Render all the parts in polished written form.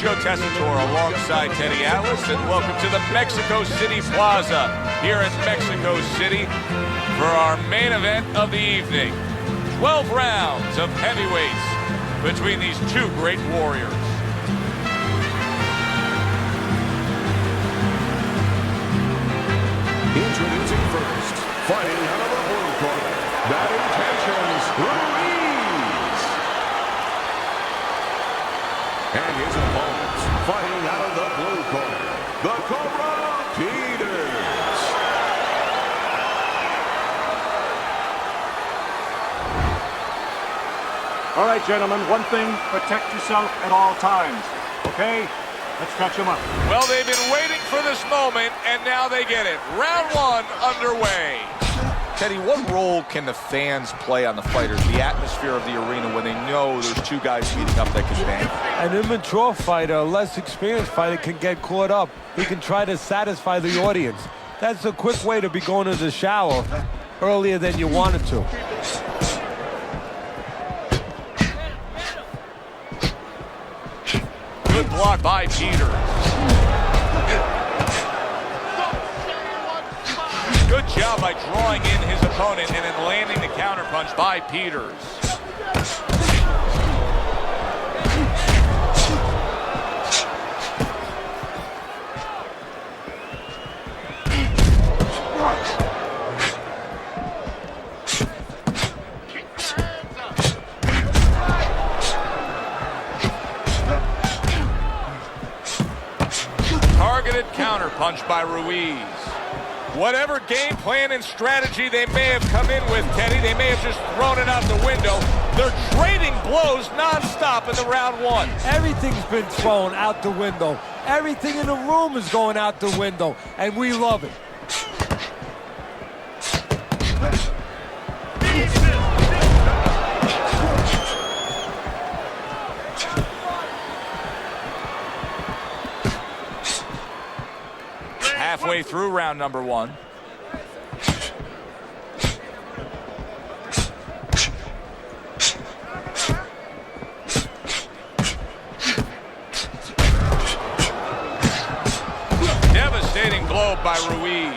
Joe Tessitore alongside Teddy Atlas, and welcome to the Mexico City Plaza here in Mexico City for our main event of the evening. 12 rounds of heavyweights between these two great warriors. Introducing first, fighting out of the blue corner, batting tensions, Ruiz. And his opponents, fighting out of the blue corner, the Cobra, Peters. All right, gentlemen, one thing, protect yourself at all times, okay? Let's catch them up. Well, they've been waiting for this moment, and now they get it. Round one underway. Teddy, what role can the fans play on the fighters, the atmosphere of the arena, when they know there's two guys meeting up that can bang? An immature fighter, a less experienced fighter, can get caught up. He can try to satisfy the audience. That's a quick way to be going to the shower earlier than you wanted to. Good block by Peter. Good job by drawing in his opponent and then landing the counterpunch by Peters. Targeted counterpunch by Ruiz. Whatever game plan and strategy they may have come in with, Teddy, they may have just thrown it out the window. They're trading blows nonstop in the round one. Everything's been thrown out the window. Everything in the room is going out the window, and we love it. Halfway through round number one. Devastating blow by Ruiz.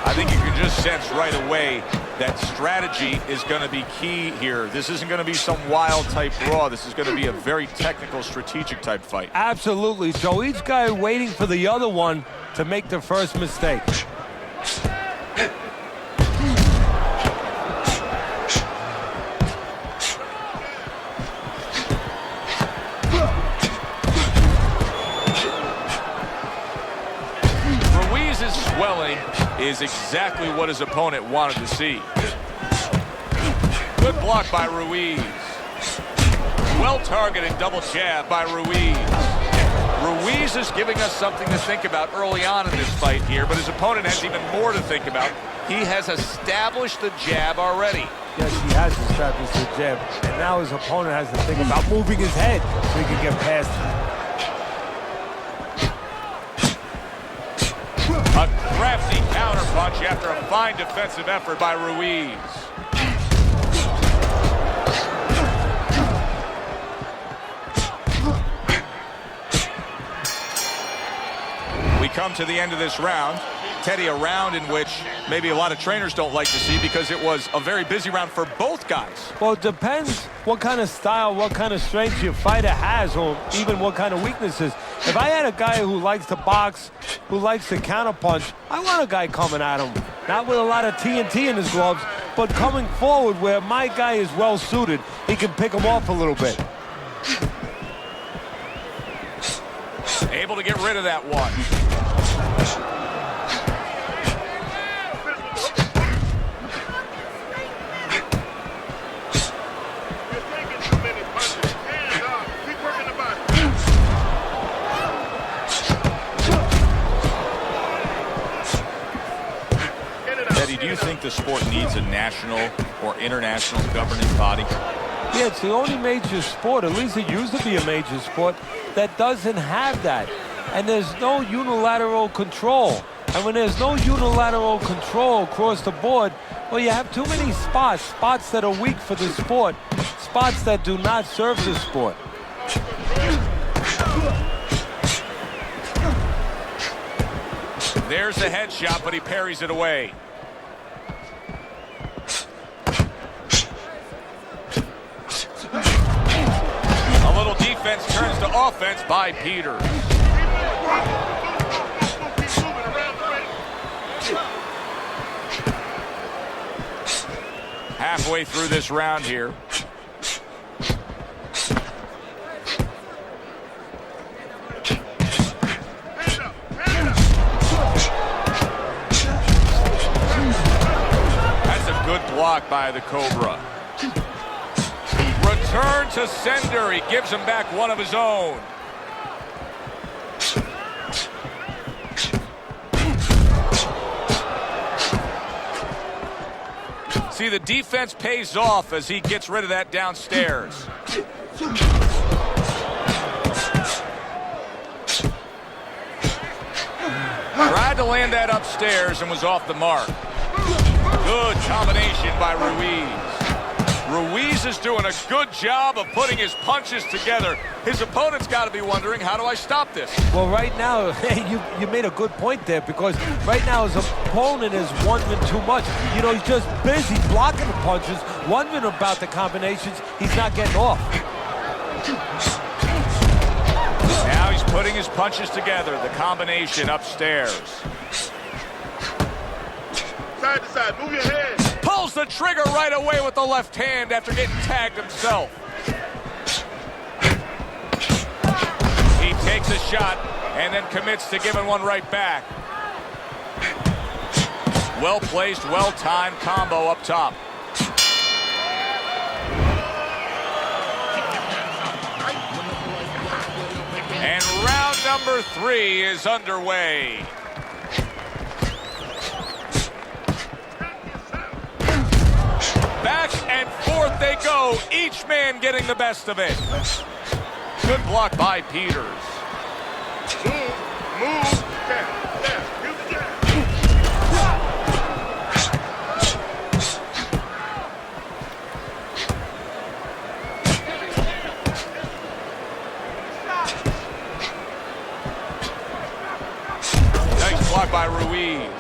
I think you can just sense right away that strategy is going to be key here. This isn't going to be some wild type brawl. This is going to be a very technical, strategic type fight. Absolutely. So each guy waiting for the other one to make the first mistake. Ruiz's swelling is exactly what his opponent wanted to see. Good block by Ruiz. Well-targeted double jab by Ruiz. Ruiz is giving us something to think about early on in this fight here, but his opponent has even more to think about. He has established the jab already. Yes, he has established the jab, and now his opponent has to think about moving his head so he can get past him. A crafty counterpunch after a fine defensive effort by Ruiz. We come to the end of this round. Teddy, a round in which maybe a lot of trainers don't like to see because it was a very busy round for both guys. Well, it depends what kind of style, what kind of strength your fighter has, or even what kind of weaknesses. If I had a guy who likes to box, who likes to counterpunch, I want a guy coming at him. Not with a lot of TNT in his gloves, but coming forward where my guy is well suited. He can pick him off a little bit. Able to get rid of that one. Eddie, do you think the sport needs a national or international governing body? Yeah, it's the only major sport, at least it used to be a major sport, that doesn't have that. And there's no unilateral control. And when there's no unilateral control across the board, well, you have too many spots that are weak for the sport. spots that do not serve the sport. There's the headshot, but he parries it away. A little defense turns to offense by Peter. Halfway through this round here. That's a good block by the Cobra. Return to sender. He gives him back one of his own. See, the defense pays off as he gets rid of that downstairs. Tried to land that upstairs and was off the mark. Good combination by Ruiz. Ruiz is doing a good job of putting his punches together. His opponent's got to be wondering, how do I stop this? Well, right now, you made a good point there, because right now his opponent is wondering too much. You know, he's just busy blocking the punches, wondering about the combinations. He's not getting off. Now he's putting his punches together, the combination upstairs. Side to side, move your head. Pulls the trigger right away with the left hand after getting tagged himself. He takes a shot and then commits to giving one right back. Well-placed, well-timed combo up top. And round number 3 is underway. Back and forth they go, each man getting the best of it. Good block by Peters. Move, down, use the jab. Nice block by Ruiz.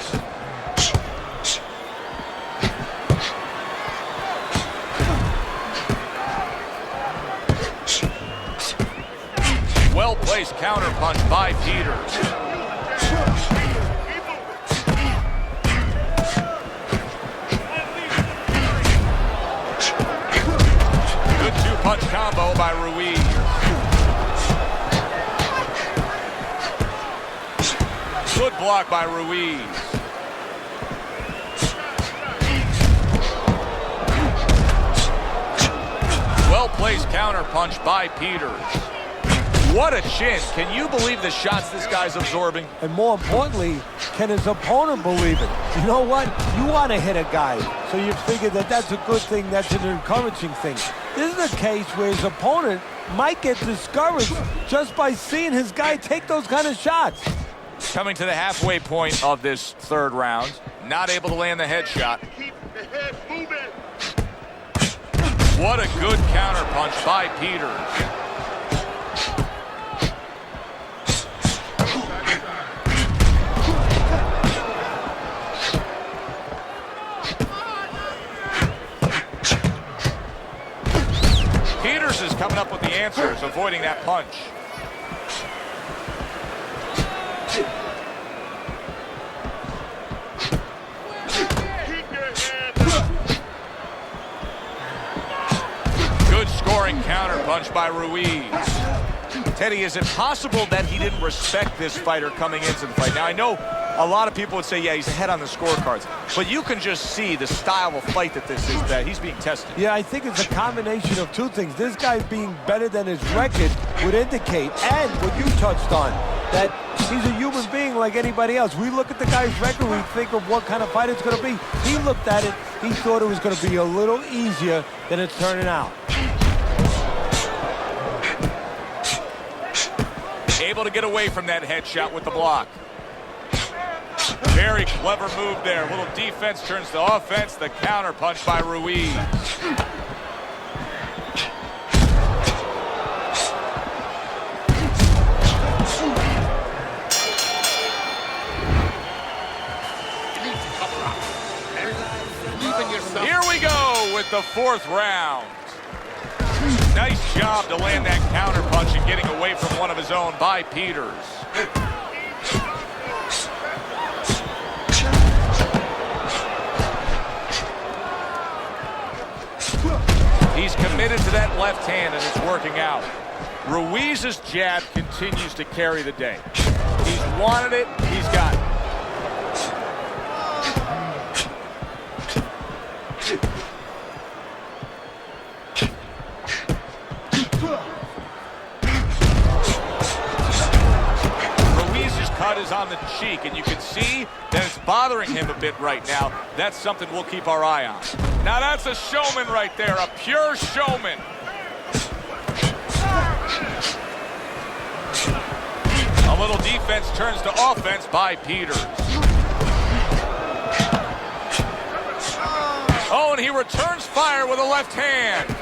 Well-placed counter punch by Peters. Good two-punch combo by Ruiz. Good block by Ruiz. Well-placed counter punch by Peters. What a chin. Can you believe the shots this guy's absorbing? And more importantly, can his opponent believe it? You know what? You want to hit a guy, so you figure that that's a good thing, that's an encouraging thing. This is a case where his opponent might get discouraged just by seeing his guy take those kind of shots. Coming to the halfway point of this third round. Not able to land the headshot. Keep the head moving. What a good counter punch by Peters. Peters is coming up with the answers, avoiding that punch. Keep your head. Good scoring counter punch by Ruiz. Teddy, is it possible that he didn't respect this fighter coming into the fight? Now, I know a lot of people would say, yeah, he's ahead on the scorecards, but you can just see the style of fight that this is, that he's being tested. Yeah, I think it's a combination of two things. This guy being better than his record would indicate, and what you touched on, that he's a human being like anybody else. We look at the guy's record, we think of what kind of fight it's going to be. He looked at it, he thought it was going to be a little easier than it's turning out. Able to get away from that headshot with the block. Very clever move there. A little defense turns to offense. The counter punch by Ruiz. the 4th round. Nice job to land that counter punch and getting away from one of his own by Peters. He's committed to that left hand, and it's working out. Ruiz's jab continues to carry the day. He's wanted it, he's got it. Ruiz's cut is on the cheek, and you can see that it's bothering him a bit right now. That's something we'll keep our eye on. Now that's a showman right there, a pure showman. A little defense turns to offense by Peters. Oh, and he returns fire with a left hand.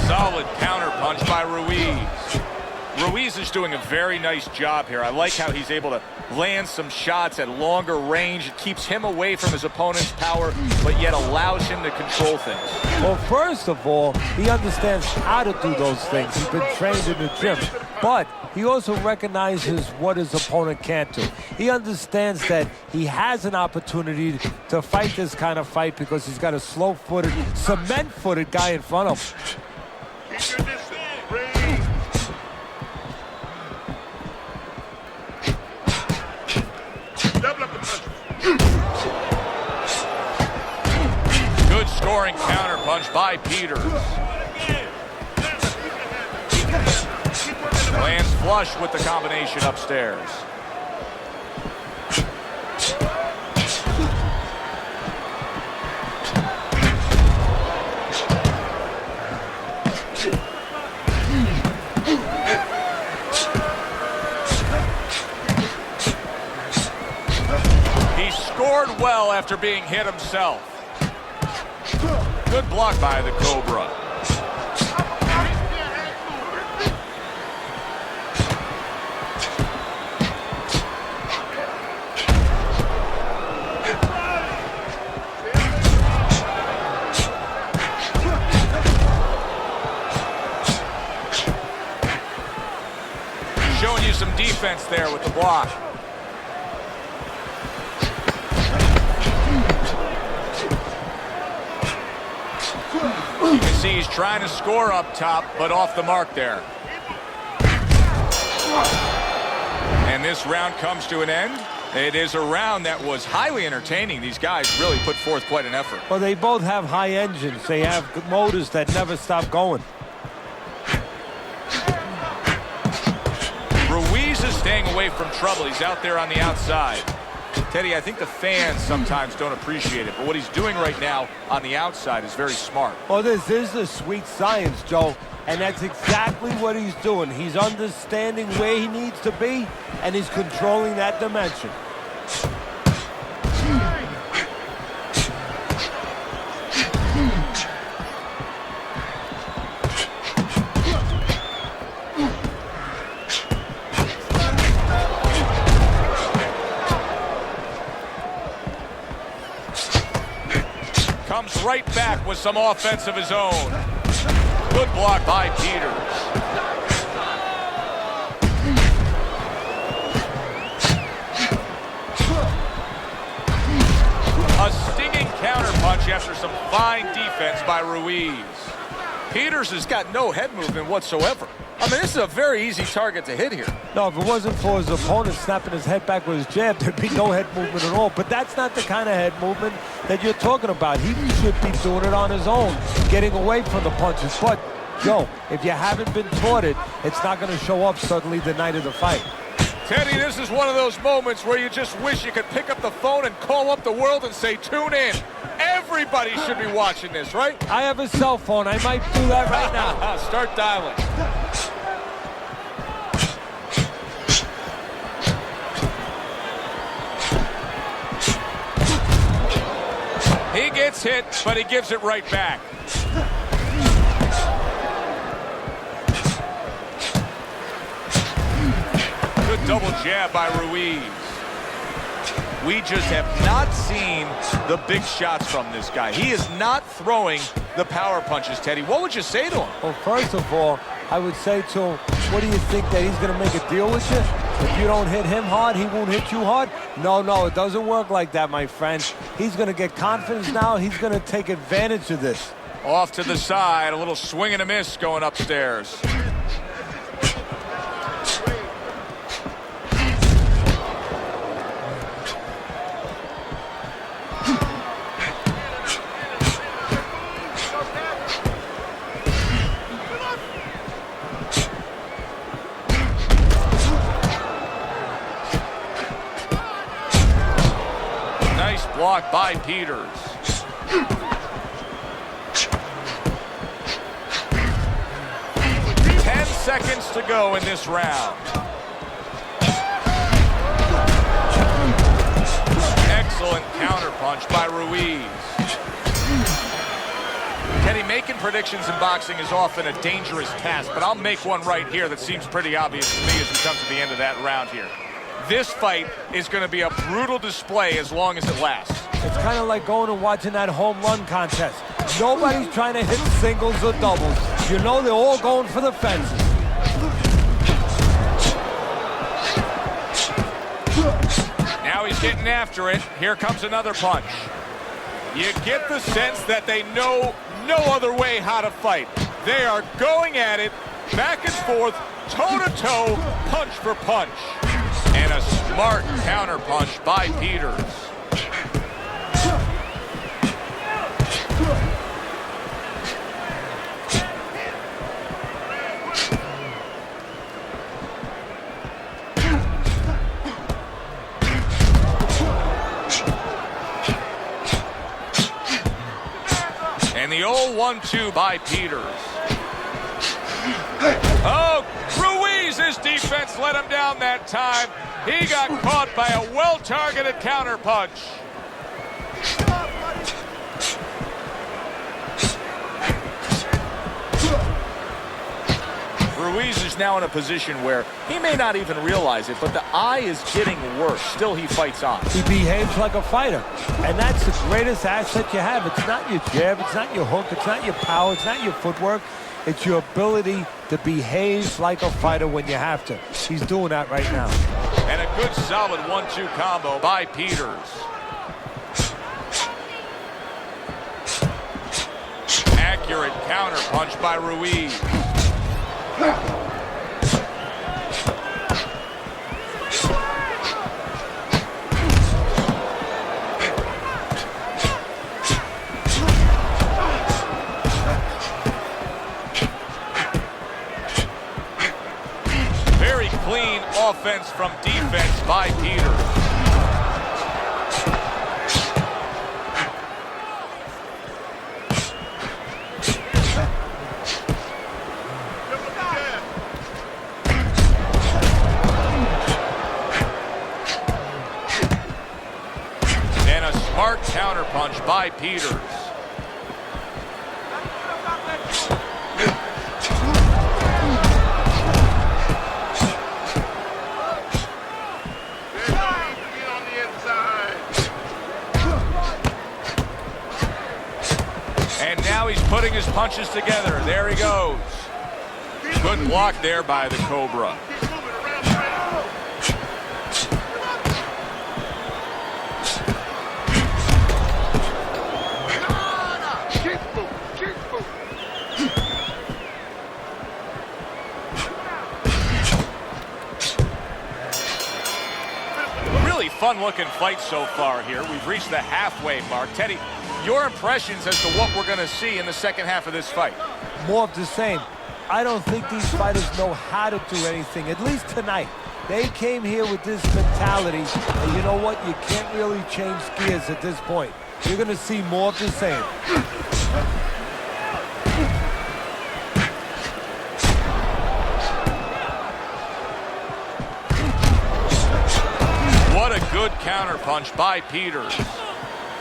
Solid counter punch by Ruiz. Ruiz is doing a very nice job here. I like how he's able to land some shots at longer range. It keeps him away from his opponent's power, but yet allows him to control things. Well, first of all, he understands how to do those things. He's been trained in the gym. But he also recognizes what his opponent can't do. He understands that he has an opportunity to fight this kind of fight because he's got a slow-footed, cement-footed guy in front of him. Good scoring counter punch by Peters. Lands flush with the combination upstairs. He scored well after being hit himself. Good block by the Cobra. Showing you some defense there with the block. You can see he's trying to score up top, but off the mark there. And this round comes to an end. It is a round that was highly entertaining. These guys really put forth quite an effort. Well, they both have high engines. They have motors that never stop going. Ruiz is staying away from trouble. He's out there on the outside. Teddy, I think the fans sometimes don't appreciate it, but what he's doing right now on the outside is very smart. Well, this is the sweet science, Joe, and that's exactly what he's doing. He's understanding where he needs to be, and he's controlling that dimension. Comes right back with some offense of his own. Good block by Peters. A stinging counterpunch after some fine defense by Ruiz. Peters has got no head movement whatsoever. I mean, this is a very easy target to hit here. No, if it wasn't for his opponent snapping his head back with his jab, there'd be no head movement at all. But that's not the kind of head movement that you're talking about. He should be doing it on his own, getting away from the punches. But, Joe, if you haven't been taught it, it's not going to show up suddenly the night of the fight. Teddy, this is one of those moments where you just wish you could pick up the phone and call up the world and say, tune in. Everybody should be watching this, right? I have a cell phone. I might do that right now. Start dialing. He gets hit, but he gives it right back. double jab by Ruiz. We just have not seen the big shots from this guy. He is not throwing the power punches, Teddy. What would you say to him? Well, first of all, I would say to him, what do you think, that he's going to make a deal with you? If you don't hit him hard, he won't hit you hard? No, it doesn't work like that, my friend. He's going to get confidence now. He's going to take advantage of this. Off to the side, a little swing and a miss going upstairs. Blocked by Peters. Ten seconds to go in this round. Excellent counterpunch by Ruiz. Teddy, making predictions in boxing is often a dangerous task, but I'll make one right here that seems pretty obvious to me as we come to the end of that round here. This fight is going to be a brutal display as long as it lasts. It's kind of like going and watching that home run contest. Nobody's trying to hit singles or doubles. You know they're all going for the fences. Now he's getting after it. Here comes another punch. You get the sense that they know no other way how to fight. They are going at it, back and forth, toe-to-toe, punch for punch. And a smart counterpunch by Peters. And the old 1-2 by Peters. Oh, Ruiz's defense let him down that time. He got caught by a well-targeted counterpunch. Ruiz is now in a position where he may not even realize it, but the eye is getting worse. Still, he fights on. He behaves like a fighter, and that's the greatest asset you have. It's not your jab, it's not your hook, it's not your power, it's not your footwork. It's your ability to behave like a fighter when you have to. He's doing that right now. And a good solid 1-2 combo by Peters. Accurate counterpunch by Ruiz. Very clean offense from defense by Peters. And a smart counterpunch by Peters. And now he's putting his punches together. There he goes. Good block there by the Cobra. Really fun-looking fight so far here. We've reached the halfway mark. Teddy, your impressions as to what we're going to see in the second half of this fight? More of the same. I don't think these fighters know how to do anything, at least tonight. They came here with this mentality, and you know what? You can't really change gears at this point. You're going to see more of the same. What a good counterpunch by Peters.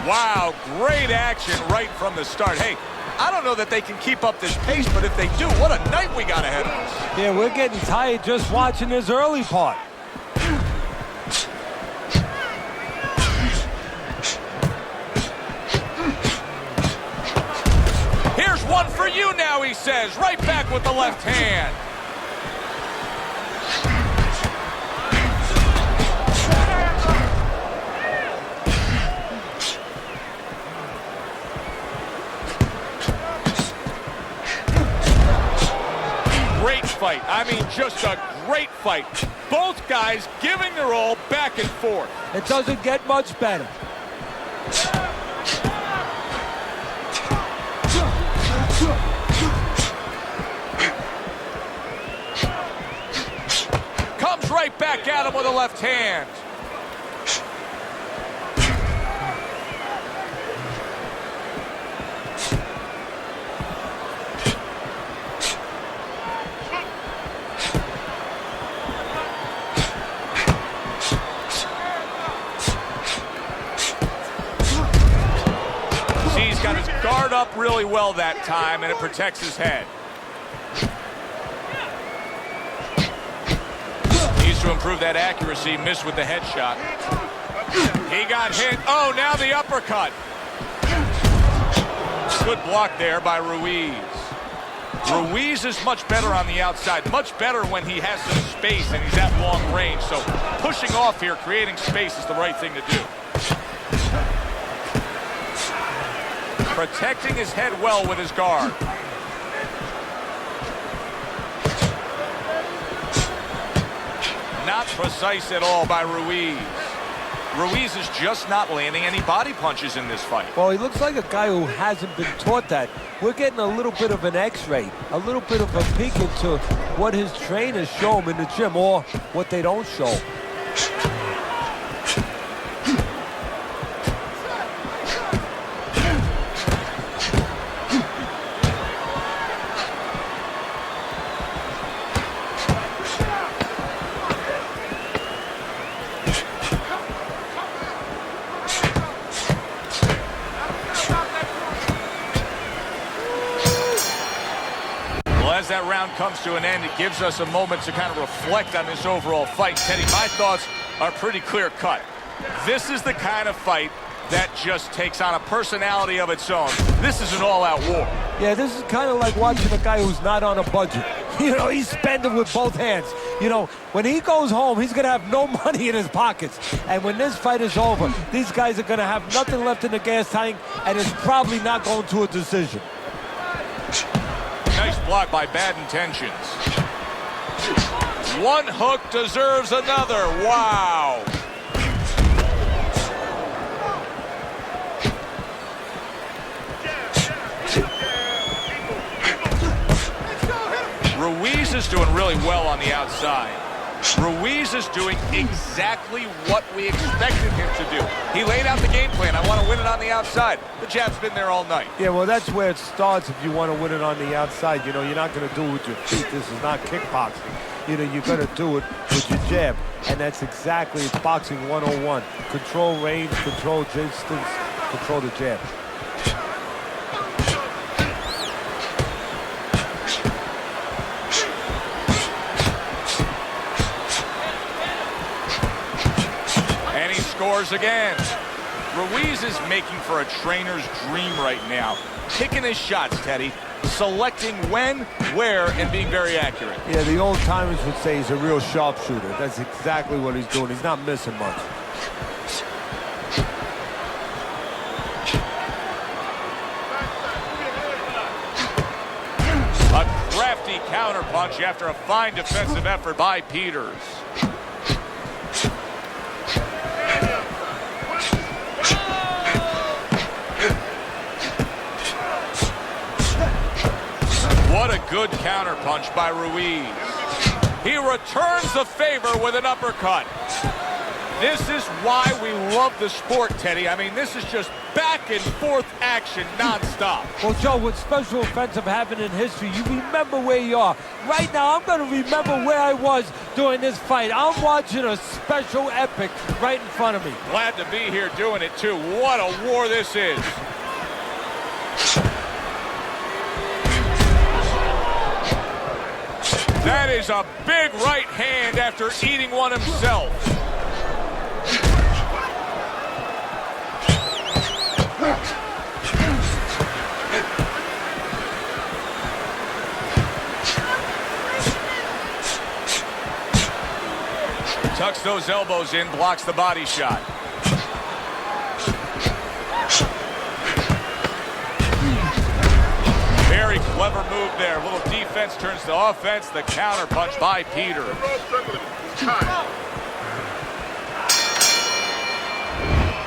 Wow, great action right from the start. Hey, I don't know that they can keep up this pace, but if they do, what a night we got ahead of us. Yeah, we're getting tired just watching this early part. says, right back with the left hand. Great fight. I mean, just a great fight. Both guys giving their all back and forth. It doesn't get much better. Comes right back at him with a left hand. Got his guard up really well that time, and it protects his head. Needs to improve that accuracy. Missed with the headshot. He got hit. Oh, now the uppercut. Good block there by Ruiz. Ruiz is much better on the outside. Much better when he has some space and he's at long range. So pushing off here, creating space is the right thing to do. Protecting his head well with his guard. Not precise at all by Ruiz. Ruiz is just not landing any body punches in this fight. Well, he looks like a guy who hasn't been taught that. We're getting a little bit of an X-ray, a little bit of a peek into what his trainers show him in the gym or what they don't show. As that round comes to an end, it gives us a moment to kind of reflect on this overall fight. Teddy, my thoughts are pretty clear cut. This is the kind of fight that just takes on a personality of its own. This is an all-out war. Yeah, this is kind of like watching a guy who's not on a budget. You know, he's spending with both hands. You know, when he goes home, he's going to have no money in his pockets. And when this fight is over, these guys are going to have nothing left in the gas tank, and it's probably not going to a decision. Nice block by Bad Intentions. One hook deserves another. Wow. Ruiz is doing really well on the outside. Ruiz is doing exactly what we expected him to do. He laid out the game plan. I want to win it on the outside. The jab's been there all night. Yeah, well, that's where it starts if you want to win it on the outside. You know, you're not going to do it with your feet. This is not kickboxing. You know, you're going to do it with your jab. And that's exactly boxing 101. Control range, control distance, control the jab. Scores again. Ruiz is making for a trainer's dream right now. Picking his shots, Teddy. Selecting when, where, and being very accurate. Yeah, the old timers would say he's a real sharpshooter. That's exactly what he's doing. He's not missing much. A crafty counterpunch after a fine defensive effort by Peters. What a good counterpunch by Ruiz. He returns the favor with an uppercut. This is why we love the sport, Teddy. I mean, this is just back and forth action nonstop. Well, Joe, with special offensive happening in history, you remember where you are. Right now, I'm going to remember where I was during this fight. I'm watching a special epic right in front of me. Glad to be here doing it, too. What a war this is. That is a big right hand after eating one himself. those elbows in, blocks the body shot. Very clever move there. A little defense turns to offense. The counter punch by Peter.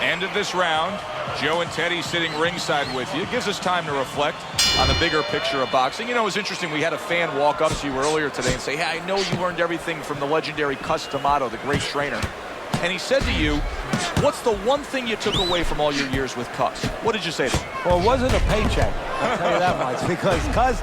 End of this round. Joe and Teddy sitting ringside with you. It gives us time to reflect on the bigger picture of boxing. You know, it was interesting. We had a fan walk up to you earlier today and say, hey, I know you learned everything from the legendary Cus D'Amato, the great trainer. And he said to you, what's the one thing you took away from all your years with Cus? What did you say to him? Well, it wasn't a paycheck, I'll tell you that much, because Cus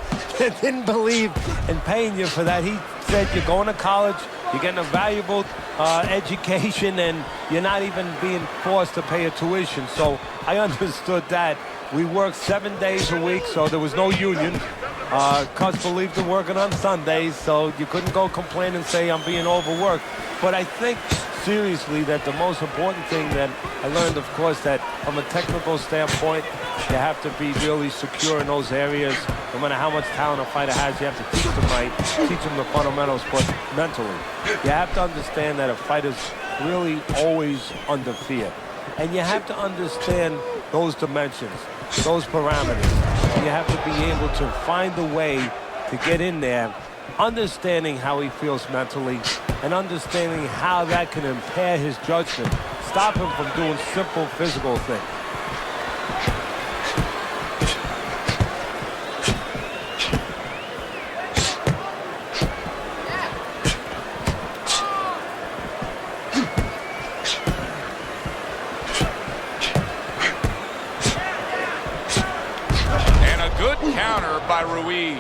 didn't believe in paying you for that. He said you're going to college, you're getting a valuable education, and you're not even being forced to pay a tuition. So I understood that. We worked 7 days a week, so there was no union. Cus believed in working on Sundays, so you couldn't go complain and say I'm being overworked. But I think seriously that the most important thing that I learned, of course, that from a technical standpoint, you have to be really secure in those areas. No matter how much talent a fighter has, you have to teach them right, teach them the fundamentals, but mentally. You have to understand that a fighter's really always under fear. And you have to understand those dimensions, those parameters. And you have to be able to find a way to get in there, understanding how he feels mentally, and understanding how that can impair his judgment, stop him from doing simple physical things. And a good counter by Ruiz.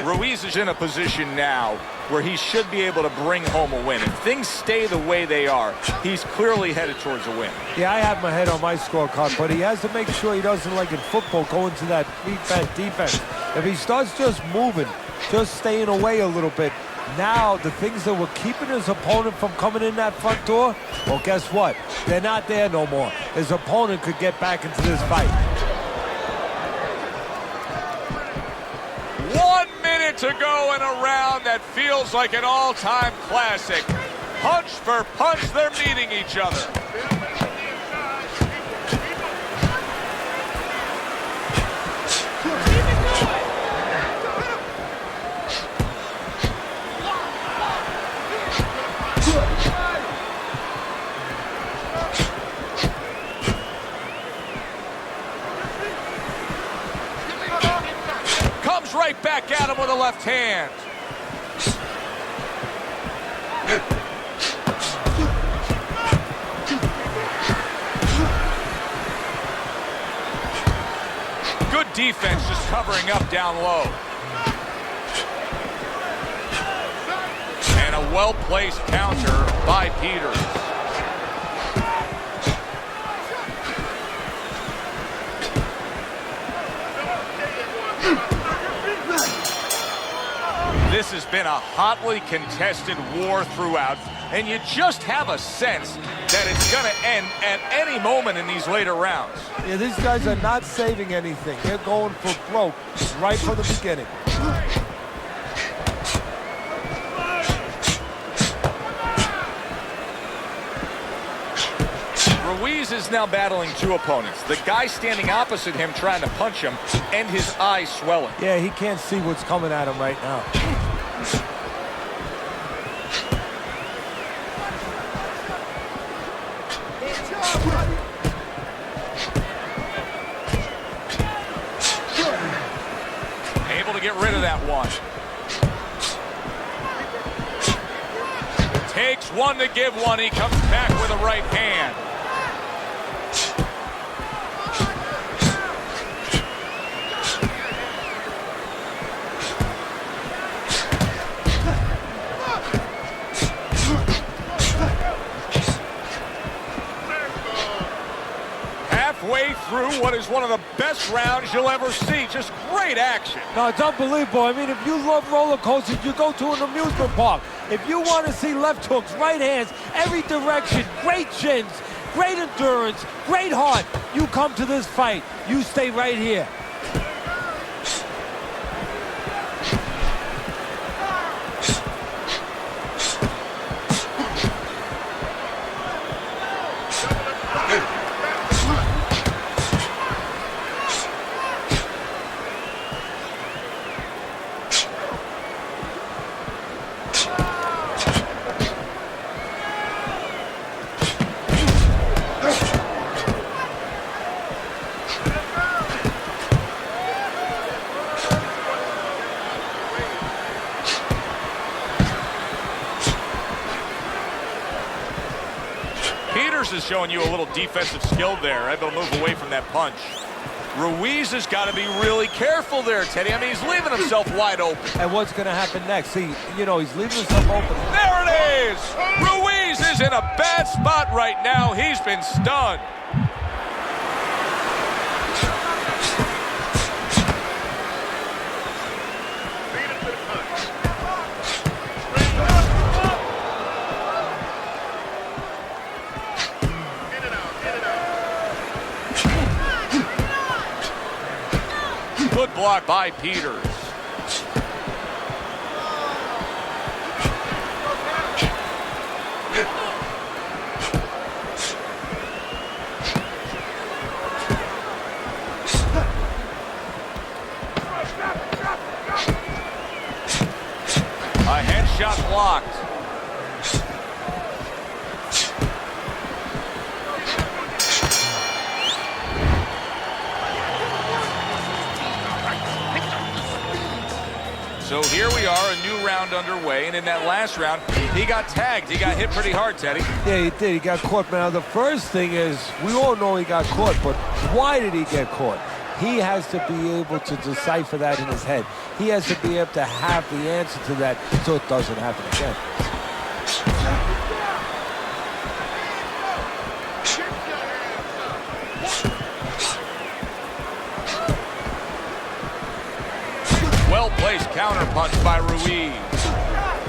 Ruiz is in a position now where he should be able to bring home a win. If things stay the way they are, he's clearly headed towards a win. Yeah, I have my head on my scorecard, but he has to make sure he doesn't, like in football, go into that defense. If he starts just moving, just staying away a little bit, now the things that were keeping his opponent from coming in that front door, well, guess what? They're not there no more. His opponent could get back into this fight. 1 minute to go in a round that feels like an all-time classic. Punch for punch, they're meeting each other. Right back at him with a left hand. Good defense, just covering up down low. And a well-placed counter by Peter. This has been a hotly contested war throughout, and you just have a sense that it's going to end at any moment in these later rounds. Yeah, these guys are not saving anything. They're going for broke right from the beginning. Ruiz is now battling two opponents. The guy standing opposite him trying to punch him, and his eyes swelling. Yeah, he can't see what's coming at him right now. Able to get rid of that one. Takes one to give one. He comes back with a right hand. Halfway through what is one of the best rounds you'll ever see. Just great action. No, it's unbelievable. I mean, if you love roller coasters, you go to an amusement park. If you want to see left hooks, right hands, every direction, great chins, great endurance, great heart, you come to this fight. You stay right here. showing you a little defensive skill there, able to move away from that punch. Ruiz has got to be really careful there, Teddy. I mean, he's leaving himself wide open. And what's going to happen next? See, you know, he's leaving himself open. There it is! Ruiz is in a bad spot right now. He's been stunned. Good block by Peters. A headshot blocked. So here we are, a new round underway, and in that last round, he got tagged. He got hit pretty hard, Teddy. Yeah, he did. He got caught. Now, the first thing is, we all know he got caught, but why did he get caught? He has to be able to decipher that in his head. He has to be able to have the answer to that so it doesn't happen again. Well-placed counterpunch by Ruiz.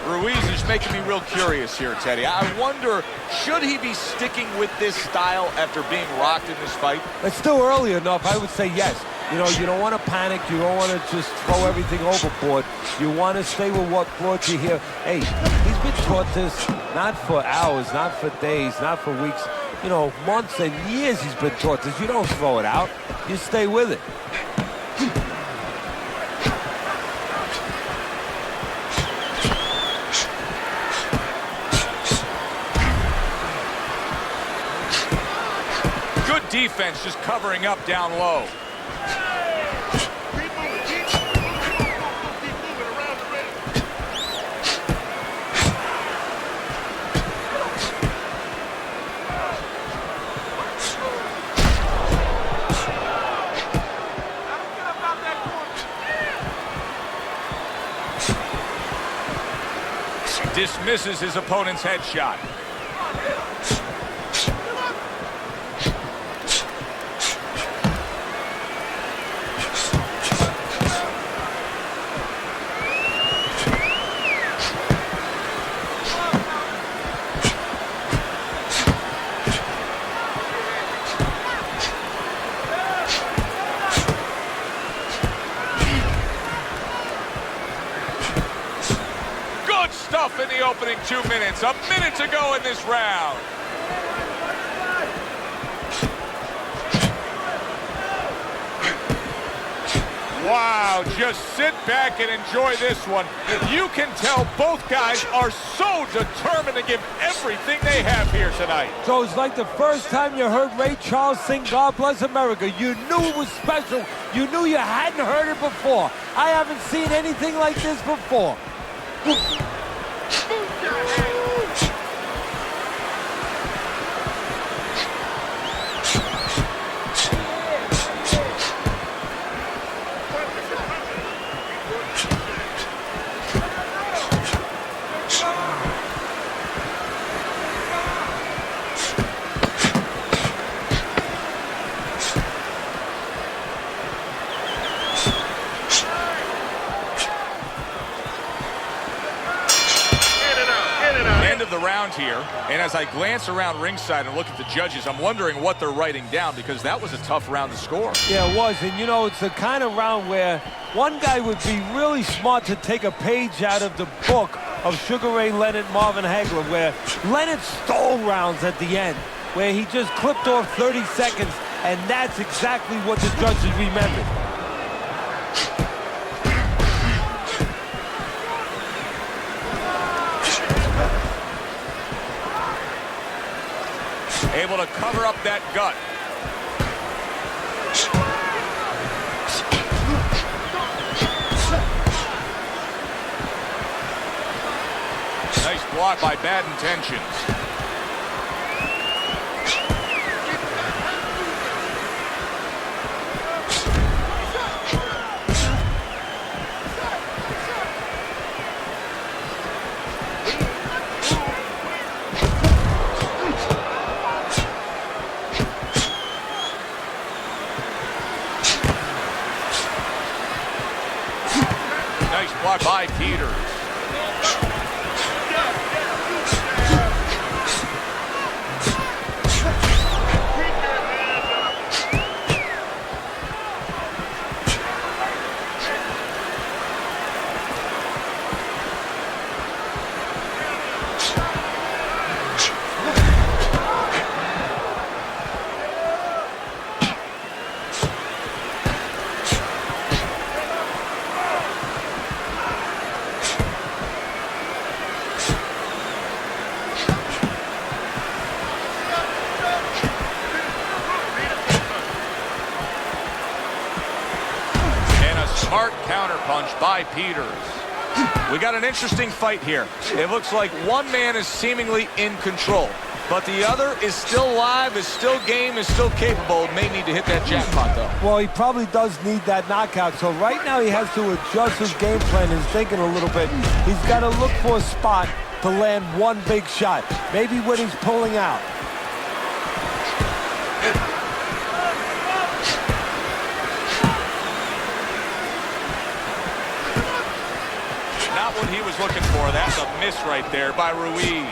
Ruiz is making me real curious here, Teddy. I wonder, should he be sticking with this style after being rocked in this fight? It's still early enough. I would say yes. You know, you don't want to panic. You don't want to just throw everything overboard. You want to stay with what brought you here. Hey, he's been taught this not for hours, not for days, not for weeks. You know, months and years he's been taught this. You don't throw it out. You stay with it. Good defense, just covering up down low. Dismisses his opponent's headshot. In the opening 2 minutes, a minute to go in this round. Wow, just sit back and enjoy this one. You can tell both guys are so determined to give everything they have here tonight. So it's like the first time you heard Ray Charles sing God Bless America. You knew it was special. You knew you hadn't heard it before. I haven't seen anything like this before. The round here, and as I glance around ringside and look at the judges, I'm wondering what they're writing down, because that was a tough round to score. Yeah, it was, and you know, it's the kind of round where one guy would be really smart to take a page out of the book of Sugar Ray Leonard, Marvin Hagler, where Leonard stole rounds at the end, where he just clipped off 30 seconds, and that's exactly what the judges remembered. Able to cover up that gut. Nice block by Bad Intentions. by Peters. Smart counterpunch by Peters. We got an interesting fight here. It looks like one man is seemingly in control, but the other is still live, is still game, is still capable. May need to hit that jackpot, though. Well, he probably does need that knockout. So right now he has to adjust his game plan, his thinking a little bit. He's got to look for a spot to land one big shot. Maybe when he's pulling out. Not what he was looking for. That's a miss right there by Ruiz.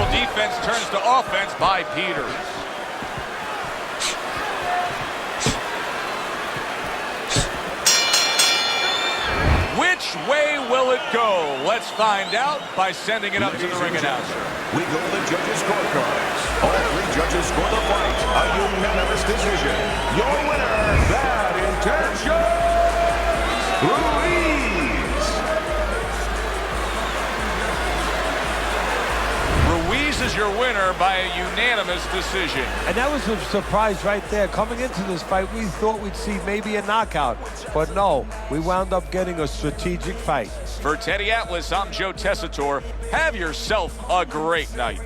Defense turns to offense by Peters. Which way will it go? Let's find out by sending it up to the ring announcer. We go to the judges' scorecards. All three judges score the fight. A unanimous decision. Your winner, that intention, Ruiz. Ruiz is your winner by a unanimous decision. And that was a surprise right there. Coming into this fight, we thought we'd see maybe a knockout. But no, we wound up getting a strategic fight. For Teddy Atlas, I'm Joe Tessitore. Have yourself a great night.